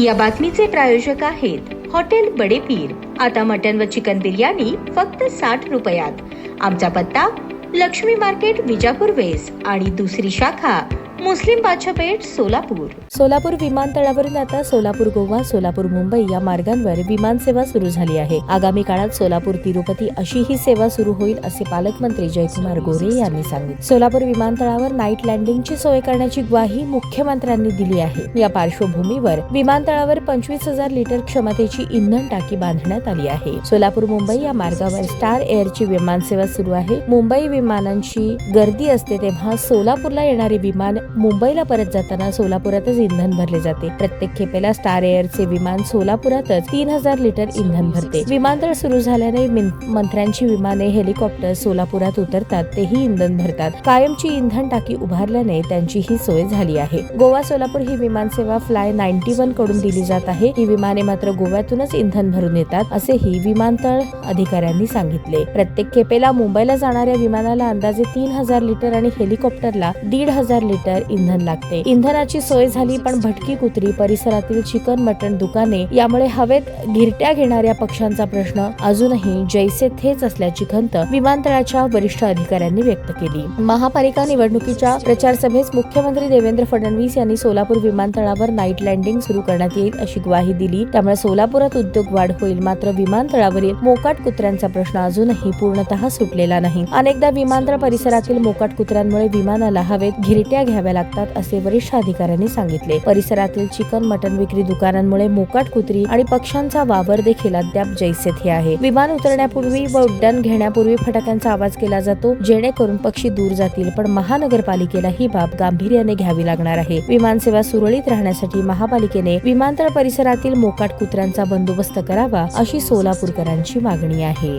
या बातमीचे प्रायोजक आहेत हॉटेल बडे पीर। आता मटन व चिकन बिर्याणी फक्त 60 रुपयात। आमचा पत्ता लक्ष्मी मार्केट विजापूर वेस्ट आणि दुसरी शाखा मुस्लिम बादशाहपेठ सोलापूर। सोलापूर विमानतळावरून आता सोलापूर गोवा, सोलापूर मुंबई या मार्गांवर विमान सेवा सुरू झाली आहे। आगामी काळात सोलापूर तिरुपती अशी ही सेवा सुरू होईल असे पालकमंत्री जयकुमार गोरे यांनी सांगितले। सोलापूर विमानतळावर नाईट लँडिंगची सोय करण्याची ग्वाही मुख्यमंत्र्यांनी दिली आहे। या पार्श्वभूमीवर विमानतळावर 25,000 लिटर क्षमतेची इंधन टाकी बांधण्यात आली आहे। सोलापूर मुंबई या मार्गावर स्टार एअरची विमान सेवा सुरू आहे। मुंबई विमानांची गर्दी असते तेव्हा सोलापूरला येणारे विमान मुंबईला परत जाताना सोलापुरातच इंधन भरले जाते। प्रत्येक खेपेला स्टार एअरचे विमान सोलापुरातच 3,000 लिटर इंधन भरते। विमानतळ सुरू झाल्याने मंत्र्यांची विमाने, हेलिकॉप्टर सोलापुरात उतरतात, तेही इंधन भरतात। कायमची इंधन टाकी उभारल्याने त्यांची ही सोय झाली आहे। गोवा सोलापूर ही विमान सेवा फ्लाय 91 कडून दिली जात आहे। ही विमाने मात्र गोव्यातूनच इंधन भरून येतात असेही विमानतळ अधिकाऱ्यांनी सांगितले। प्रत्येक खेपेला मुंबईला जाणाऱ्या विमानाला अंदाजे 3,000 लिटर आणि हेलिकॉप्टरला 1,500 लिटर इंधन लागते। इंधनाची सोय झाली, पण भटकी कुत्री, परिसरातील चिकन मटण दुकाने यामुळे हवेत घिरट्या घेणाऱ्या पक्ष्यांचा प्रश्न अजूनही जैसे थेच असल्याची खंत विमानतळाच्या वरिष्ठ अधिकाऱ्यांनी व्यक्त केली। महापालिका निवडणुकीच्या प्रचार सभेत मुख्यमंत्री देवेंद्र फडणवीस यांनी सोलापूर विमानतळावर नाईट लँडिंग सुरू करण्यात येईल अशी ग्वाही दिली। त्यामुळे सोलापुरात उद्योग वाढ होईल, मात्र विमानतळावरील मोकाट कुत्र्यांचा प्रश्न अजूनही पूर्णतः सुटलेला नाही। अनेकदा विमानतळ परिसरातील मोकाट कुत्र्यांमुळे विमानाला हवेत घिरट्या घ्याव्या लागतात असे वरिष्ठ अधिकाऱ्यांनी सांगितले। परिसरातील चिकन मटण विक्री दुकानांमुळे मोकाट कुत्री आणि पक्ष्यांचा वावर देखील अद्याप जैसे थे आहे। विमान उतरण्यापूर्वी व उड्डाण घेण्यापूर्वी फटाक्यांचा आवाज केला जातो, जेणेकरून पक्षी दूर जातील, पण महानगरपालिकेला ही बाब गांभीर्याने घ्यावी लागणार आहे। विमानसेवा सुरळीत राहण्यासाठी महापालिकेने विमानतळ परिसरातील मोकाट कुत्र्यांचा बंदोबस्त करावा अशी सोलापूरकरांची मागणी आहे।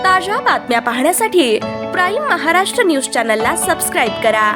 ताज्या बातम्या पाहण्यासाठी प्राईम महाराष्ट्र न्यूज चॅनलला सबस्क्राईब करा।